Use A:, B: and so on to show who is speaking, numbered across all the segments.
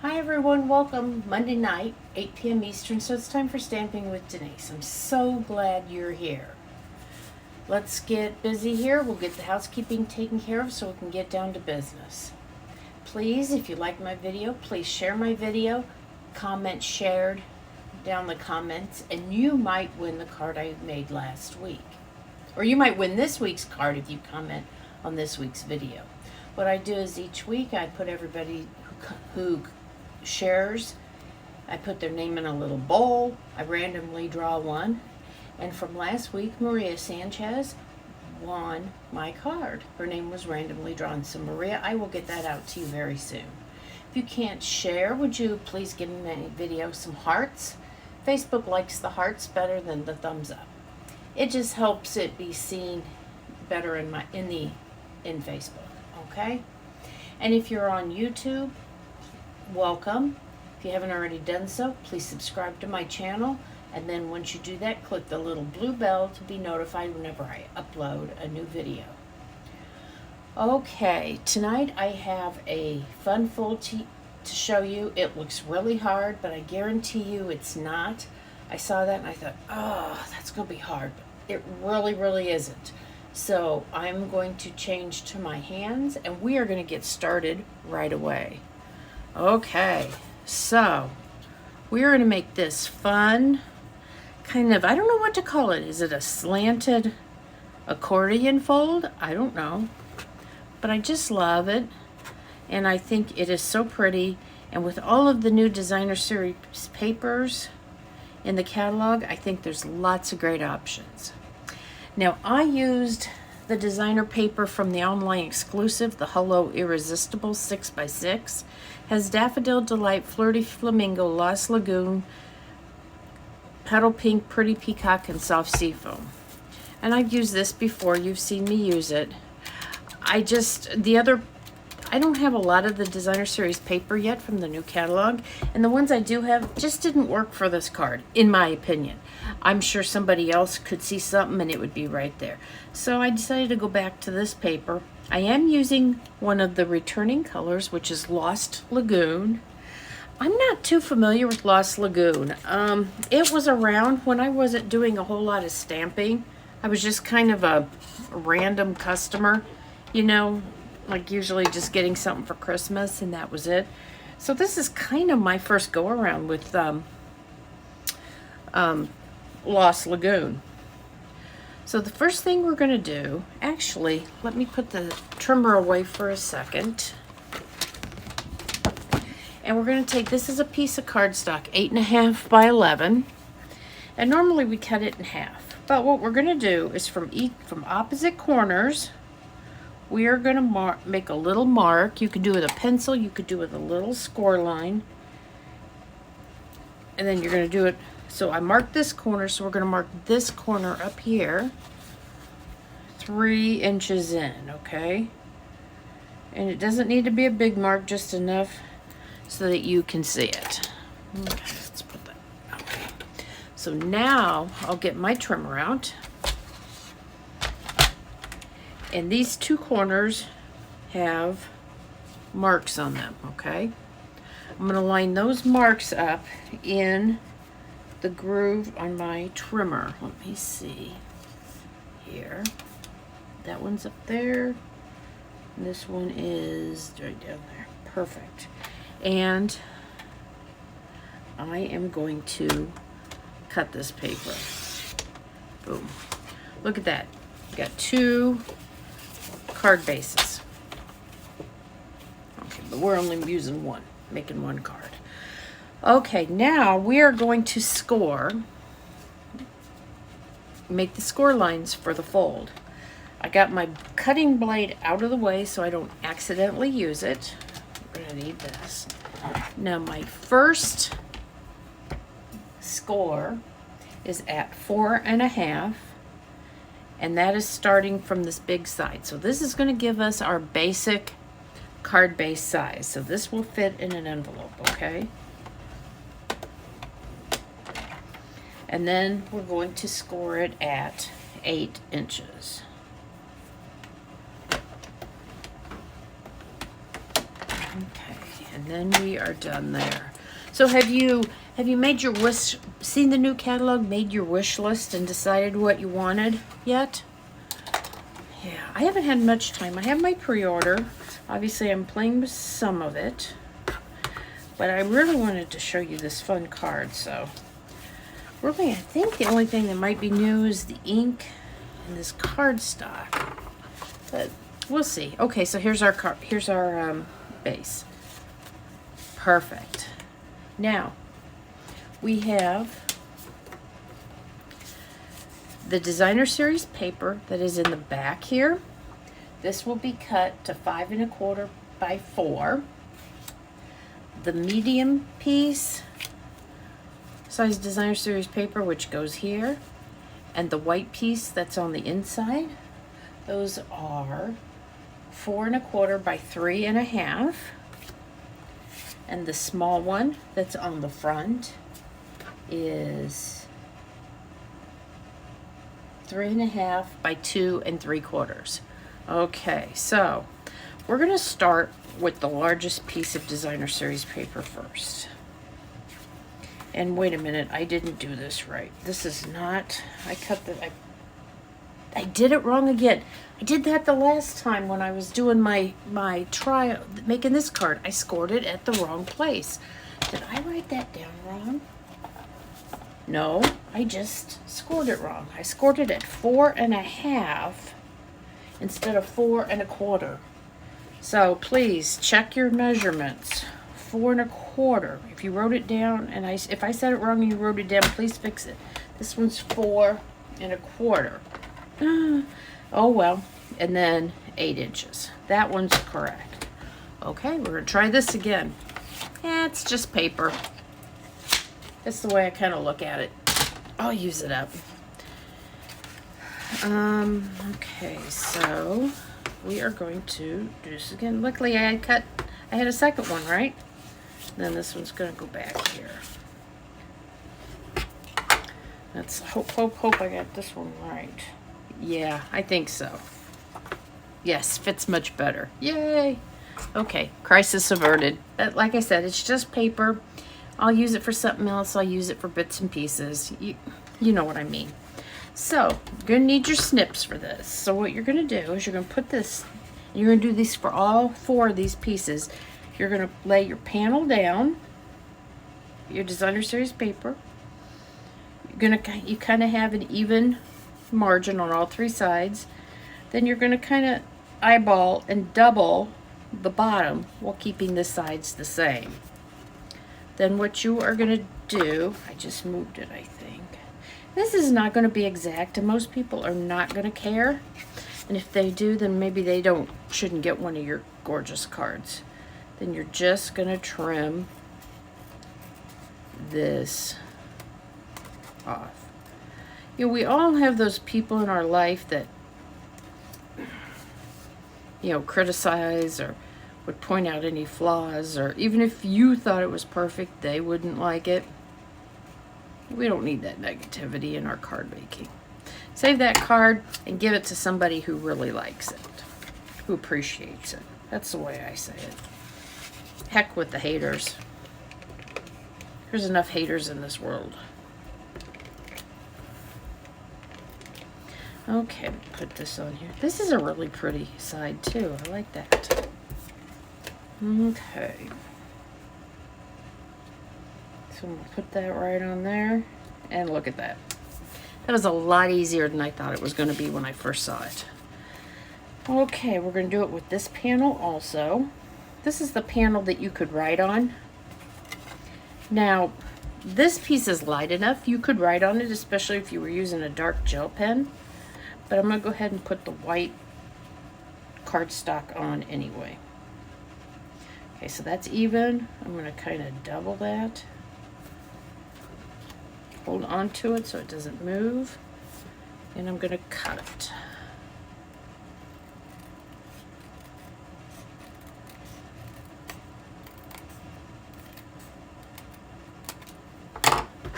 A: Hi everyone, welcome. Monday night, 8 p.m. Eastern, so it's time for Stamping with Denise. I'm so glad you're here. Let's get busy here. We'll get the housekeeping taken care of so we can get down to business. Please, if you like my video, please share my video, comment shared down the comments, and you might win the card I made last week. Or you might win this week's card if you comment on this week's video. What I do is each week I put everybody who shares, I put their name in a little bowl, I randomly draw one, and from last week Maria Sanchez won my card. Her name was randomly drawn. So Maria, I will get that out to you very soon. If you can't share, would you please give my video some hearts? Facebook likes the hearts better than the thumbs up. It just helps it be seen better in Facebook, okay? And if you're on YouTube, welcome. If you haven't already done so, please subscribe to my channel, and then once you do that, click the little blue bell to be notified whenever I upload a new video. Okay, tonight I have a fun fold to show you. It looks really hard, but I guarantee you it's not. I saw that and I thought, oh, that's going to be hard, but it really isn't. So I'm going to change to my hands, and we are going to get started right away. Okay, so we're going to make this fun, kind of, I don't know what to call it. Is it a slanted accordion fold? I don't know, but I just love it, and I think it is so pretty. And with all of the new designer series papers in the catalog, I think there's lots of great options. Now, I used the designer paper from the online exclusive, the Hello Irresistible 6x6. Has Daffodil Delight, Flirty Flamingo, Lost Lagoon, Petal Pink, Pretty Peacock, and Soft Seafoam. And I've used this before. You've seen me use it. I don't have a lot of the designer series paper yet from the new catalog, and the ones I do have just didn't work for this card, in my opinion. I'm sure somebody else could see something and it would be right there. So I decided to go back to this paper. I am using one of the returning colors, which is Lost Lagoon. I'm not too familiar with Lost Lagoon. It was around when I wasn't doing a whole lot of stamping. I was just kind of a random customer, you know, like usually just getting something for Christmas, and that was it. So this is kind of my first go around with Lost Lagoon. So the first thing we're going to do, actually, let me put the trimmer away for a second. And we're going to take, this is a piece of cardstock, 8.5 by 11. And normally we cut it in half. But what we're going to do is from opposite corners, we are going to make a little mark. You could do it with a pencil, you could do it with a little score line. And then you're going to do it. So I marked this corner, so we're going to mark this corner up here 3 inches in, okay? And it doesn't need to be a big mark, just enough so that you can see it. Okay, let's put that. Okay. So now I'll get my trimmer out. And these two corners have marks on them, okay? I'm going to line those marks up in the groove on my trimmer. Let me see here. That one's up there. And this one is right down there. Perfect. And I am going to cut this paper. Boom. Look at that. Got 2 card bases. Okay, but we're only using one, making 1 card. Okay, now we are going to make the score lines for the fold. I got my cutting blade out of the way so I don't accidentally use it. We're gonna need this. Now my first score is at 4.5, and that is starting from this big side. So this is going to give us our basic card base size. So this will fit in an envelope, okay? And then we're going to score it at 8 inches. Okay. and then we are done there. So have you made your wish, seen the new catalog, made your wish list and decided what you wanted yet? Yeah, I haven't had much time. I have my pre-order. Obviously, I'm playing with some of it, but I really wanted to show you this fun card. So, really, I think the only thing that might be new is the ink and this cardstock, but we'll see. Okay, so here's our card. Here's our base. Perfect. Now, we have the designer series paper that is in the back here. This will be cut to 5 1/4 by 4. The medium piece size designer series paper, which goes here, and the white piece that's on the inside, those are 4 1/4 by 3 1/2. And the small one that's on the front is 3 1/2 by 2 3/4. Okay, so we're gonna start with the largest piece of designer series paper first. And wait a minute, I didn't do this right. This is not, I did it wrong again. I did that the last time when I was doing my trial, making this card. I scored it at the wrong place. Did I write that down wrong? No, I just scored it wrong. I scored it at 4 1/2 instead of 4 1/4. So please check your measurements. 4 1/4. If you wrote it down, and if I said it wrong and you wrote it down, please fix it. This one's 4 1/4. Oh well. And then 8 inches. That one's correct. Okay, we're gonna try this again. It's just paper. That's the way I kind of look at it. I'll use it up. Okay, so we are going to do this again. Luckily, I had a second one, right? Then this one's gonna go back here. Let's hope I got this one right. Yeah, I think so. Yes, fits much better. Yay! Okay, crisis averted. Like I said, it's just paper. I'll use it for something else. I'll use it for bits and pieces. You know what I mean. So, you're going to need your snips for this. So what you're going to do is you're going to put this, you're going to do these for all 4 of these pieces. You're going to lay your panel down, your designer series paper. You kind of have an even margin on all 3 sides. Then you're going to kind of eyeball and double the bottom while keeping the sides the same. Then what you are going to do, I just moved it, I think. This is not going to be exact, and most people are not going to care. And if they do, then maybe they shouldn't get one of your gorgeous cards. Then you're just going to trim this off. You know, we all have those people in our life that, you know, criticize or would point out any flaws, or even if you thought it was perfect, they wouldn't like it. We don't need that negativity in our card making. Save that card and give it to somebody who really likes it, who appreciates it. That's the way I say it. Heck with the haters. There's enough haters in this world. Okay, put this on here. This is a really pretty side too. I like that. Okay. So I'm going to put that right on there. And look at that. That was a lot easier than I thought it was going to be when I first saw it. Okay, we're going to do it with this panel also. This is the panel that you could write on. Now, this piece is light enough. You could write on it, especially if you were using a dark gel pen. But I'm going to go ahead and put the white cardstock on anyway. Okay, so that's even. I'm going to kind of double that. Hold on to it so it doesn't move. And I'm going to cut it.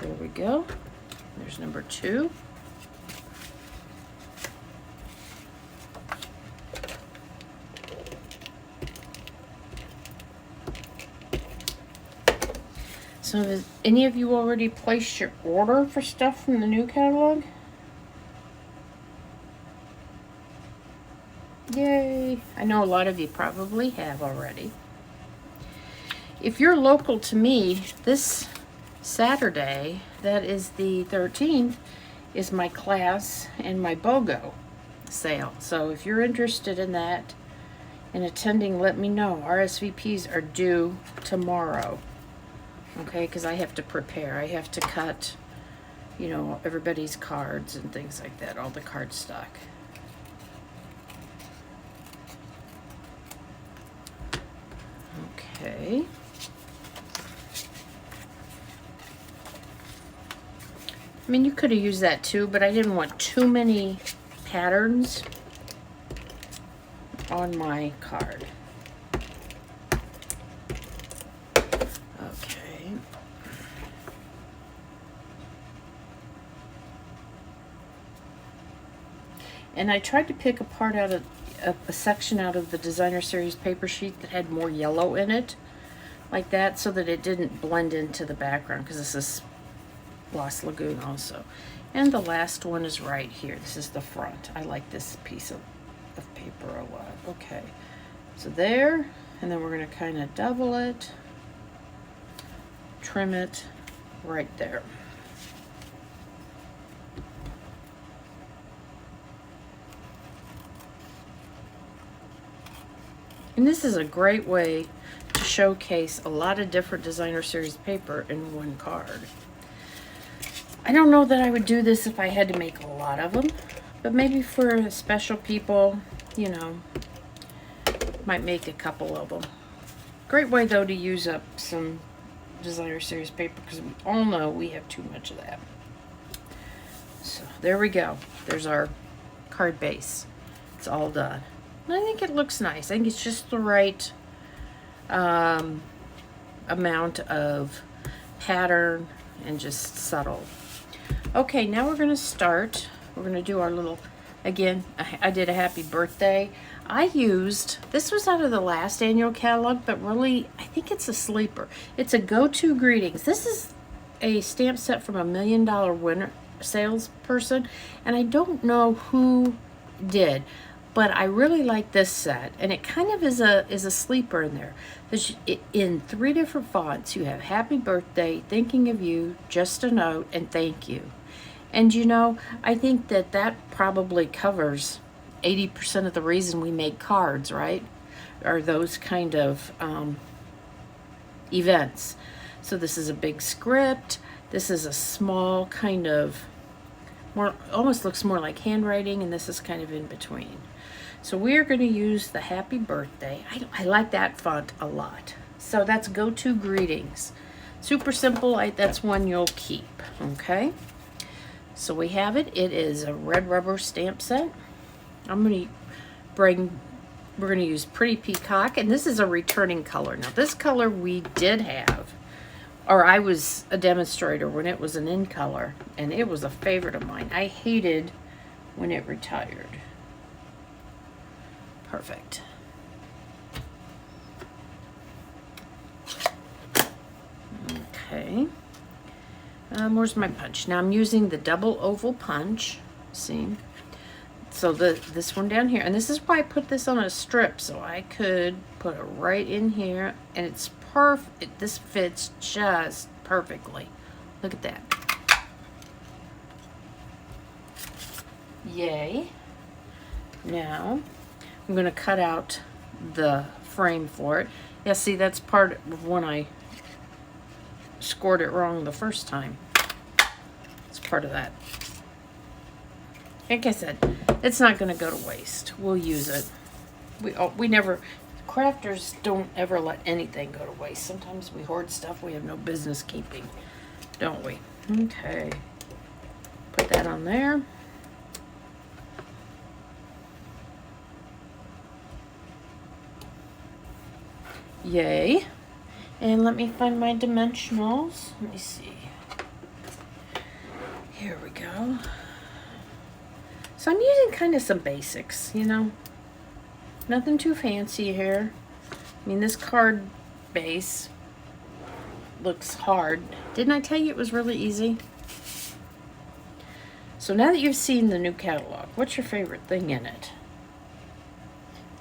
A: There we go. There's number 2. So has any of you already placed your order for stuff from the new catalog? Yay! I know a lot of you probably have already. If you're local to me, this Saturday, that is the 13th, is my class and my BOGO sale. So if you're interested in that and attending, let me know. RSVPs are due tomorrow. Okay, because I have to prepare. I have to cut, you know, everybody's cards and things like that, all the card stock. Okay. I mean, you could have used that too, but I didn't want too many patterns on my card. Okay. And I tried to pick apart out of a section out of the designer series paper sheet that had more yellow in it, like that, so that it didn't blend into the background, because this is Lost Lagoon also. And the last one is right here. This is the front. I like this piece of paper a lot. Okay, so there, and then we're going to kind of double it, trim it right there. And this is a great way to showcase a lot of different designer series paper in one card. I don't know that I would do this if I had to make a lot of them, but maybe for special people, you know, might make a couple of them. Great way though to use up some designer series paper, because we all know we have too much of that. So there we go. There's our card base. It's all done. And I think it looks nice. I think it's just the right amount of pattern and just subtle. Okay, now we're going to start. We're going to do our little, again, I did a happy birthday. I used, this was out of the last annual catalog, but really, I think it's a sleeper. It's a go-to greetings. This is a stamp set from $1 Million Winner salesperson, and I don't know who did, but I really like this set, and it kind of is a sleeper in there. In 3 different fonts, you have Happy Birthday, Thinking of You, Just a Note, and Thank You. And you know, I think that probably covers 80% of the reason we make cards, right? Are those kind of events. So this is a big script. This is a small kind of, more, almost looks more like handwriting, and this is kind of in between. So we are going to use the Happy Birthday. I like that font a lot. So that's Go-To Greetings. Super simple. That's one you'll keep. Okay. So we have it. It is a red rubber stamp set. we're going to use Pretty Peacock, and this is a returning color. Now this color we did have, or I was a demonstrator when it was an in color, and it was a favorite of mine. I hated when it retired. Perfect. Okay. Where's my punch? Now I'm using the double oval punch. See? So this one down here, and this is why I put this on a strip, so I could put it right in here, and it's perfect. This fits just perfectly. Look at that. Yay. Now I'm going to cut out the frame for it. Yeah, see, that's part of when I scored it wrong the first time. It's part of that. Like I said, it's not going to go to waste. We'll use it. We never, crafters don't ever let anything go to waste. Sometimes we hoard stuff we have no business keeping, don't we? Okay. Put that on there. Yay. And let me find my dimensionals. Let me see. Here we go. So I'm using kind of some basics, you know. Nothing too fancy here. I mean, this card base looks hard. Didn't I tell you it was really easy? So now that you've seen the new catalog, what's your favorite thing in it?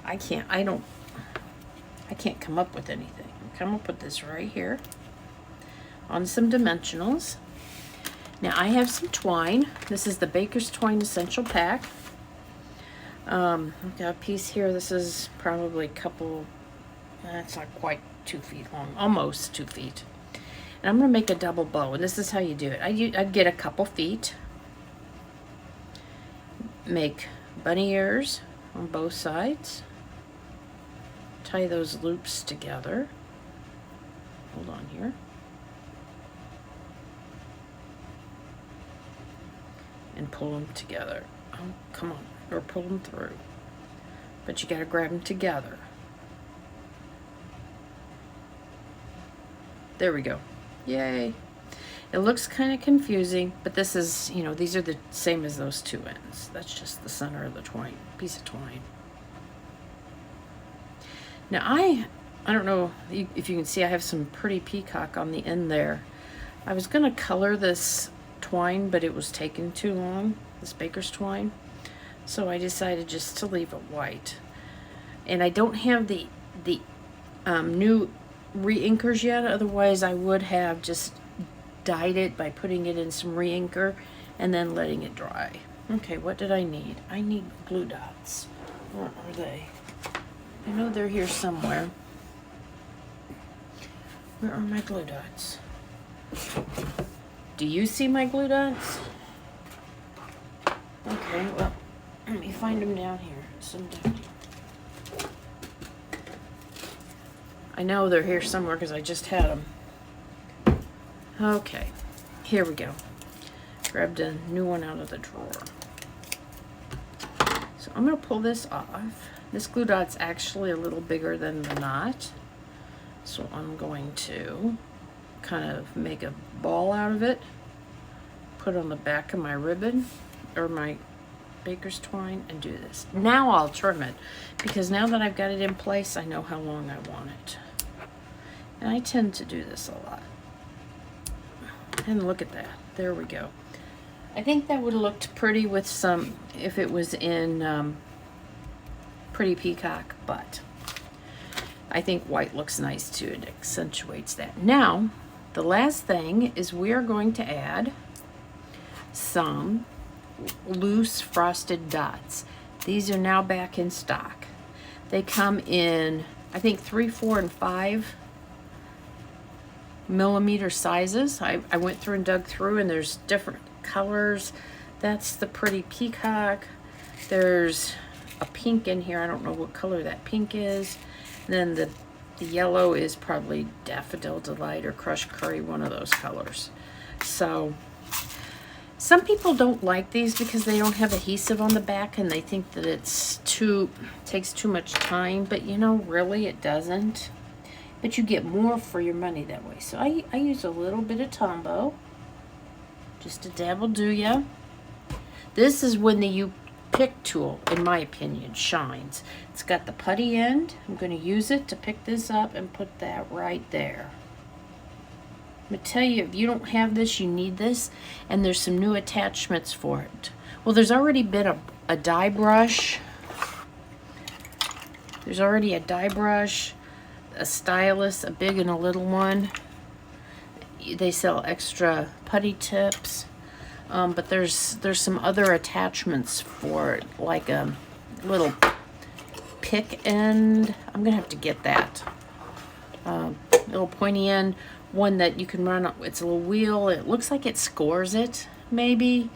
A: I can't come up with anything. Come up with this right here on some dimensionals. Now I have some twine. This is the Baker's Twine Essential Pack. I've got a piece here. This is probably a couple, it's not quite 2 feet long, almost 2 feet. And I'm going to make a double bow, and this is how you do it. I'd get a couple feet, make bunny ears on both sides, tie those loops together. Hold on here. And pull them together. Oh, come on. Or pull them through. But you got to grab them together. There we go. Yay. It looks kind of confusing, but this is, you know, these are the same as those two ends. That's just the center of the twine, piece of twine. Now I don't know if you can see, I have some pretty peacock on the end there. I was going to color this twine, but it was taking too long, this Baker's twine. So I decided just to leave it white. And I don't have the new re-inkers yet, otherwise I would have just dyed it by putting it in some re-inker and then letting it dry. Okay, what did I need? I need glue dots. Where are they? I know they're here somewhere. Where are my glue dots? Do you see my glue dots? Okay, well, let me find them down here. Some down here. I know they're here somewhere because I just had them. Okay, here we go. Grabbed a new one out of the drawer. So I'm going to pull this off. This glue dot's actually a little bigger than the knot. So I'm going to kind of make a ball out of it, put it on the back of my ribbon or my Baker's twine and do this. Now I'll trim it because now that I've got it in place, I know how long I want it. And I tend to do this a lot. And look at that. There we go. I think that would have looked pretty with some, if it was in Pretty Peacock, but I think white looks nice too. It accentuates that. Now, the last thing is we are going to add some loose frosted dots. These are now back in stock. They come in, I think, 3, 4, and 5 millimeter sizes. I went through and dug through, and there's different colors. That's the Pretty Peacock. There's a pink in here. I don't know what color that pink is. And then the yellow is probably Daffodil Delight or Crushed Curry, one of those colors. So some people don't like these because they don't have adhesive on the back and they think that it's takes too much time, but you know, really it doesn't. But you get more for your money that way. So I use a little bit of Tombow, just a dab will do ya. This is when the U-Pick tool, in my opinion, shines. It's got the putty end. I'm going to use it to pick this up and put that right there. I'm going to tell you, if you don't have this, you need this. And there's some new attachments for it. Well, there's already been a dye brush. There's already a dye brush, a stylus, a big and a little one. They sell extra putty tips. But there's some other attachments for it, like a little pick end. I'm gonna have to get that. Little pointy end, one that you can run. It's a little wheel. It looks like it scores it, maybe.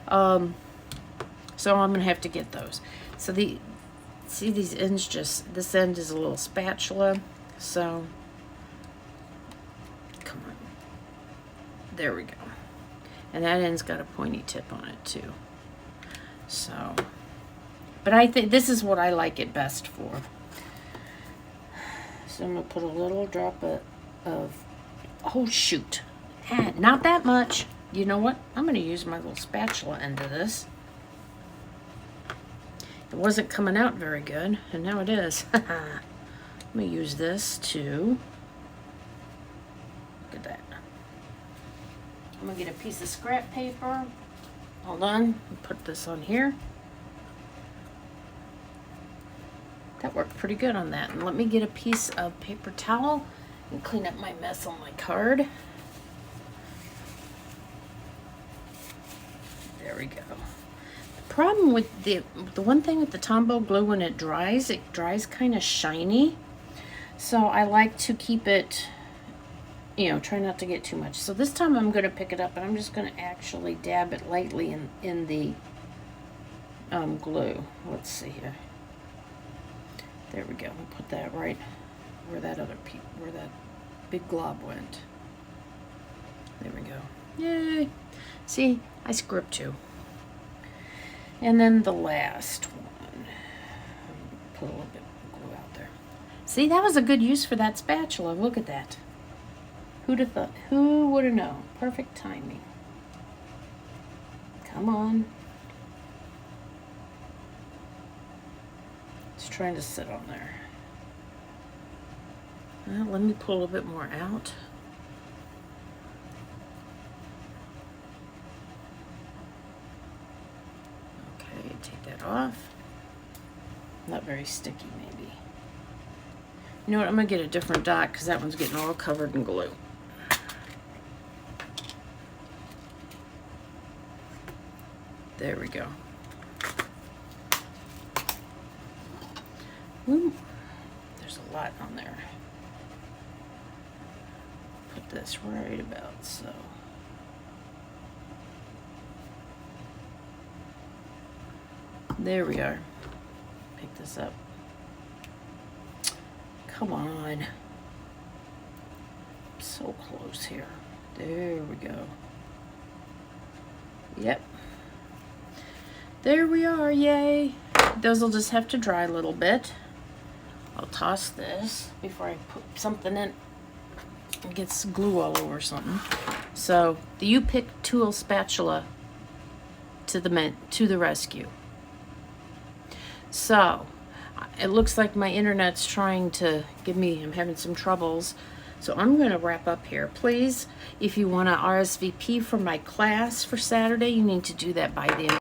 A: So I'm gonna have to get those. So see these ends, just this end is a little spatula. So come on, there we go. And that end's got a pointy tip on it too. So, but I think this is what I like it best for. So I'm gonna put a little drop of oh shoot, not that much. You know what? I'm gonna use my little spatula end of this. It wasn't coming out very good, and now it is. I'm gonna use this to Look at that. I'm gonna get a piece of scrap paper. Hold on, put this on here. That worked pretty good on that. And let me get a piece of paper towel and clean up my mess on my card. There we go. The problem with the one thing with the Tombow glue, when it dries kind of shiny. So I like to keep it, you know, try not to get too much. So this time I'm going to pick it up and I'm just going to actually dab it lightly in the glue. Let's see here. There we go. We'll put that right where that where that big glob went. There we go. Yay! See, I script too. And then the last one. Put a little bit of glue out there. See, that was a good use for that spatula. Look at that. Who'd have thought? Who would have known? Perfect timing. Come on. It's trying to sit on there. Well, let me pull a little bit more out. Okay, take that off. Not very sticky, maybe. You know what? I'm going to get a different dot because that one's getting all covered in glue. There we go. Ooh, there's a lot on there. Put this right about so. There we are. Pick this up. Come on. So close here. There we go. Yep. There we are, yay. Those will just have to dry a little bit. I'll toss this before I put something in. It gets glue all over something. So, the U-Pick tool spatula to the rescue. So, it looks like my internet's trying to give me, I'm having some troubles. So I'm going to wrap up here. Please, if you want to RSVP for my class for Saturday, you need to do that by the end.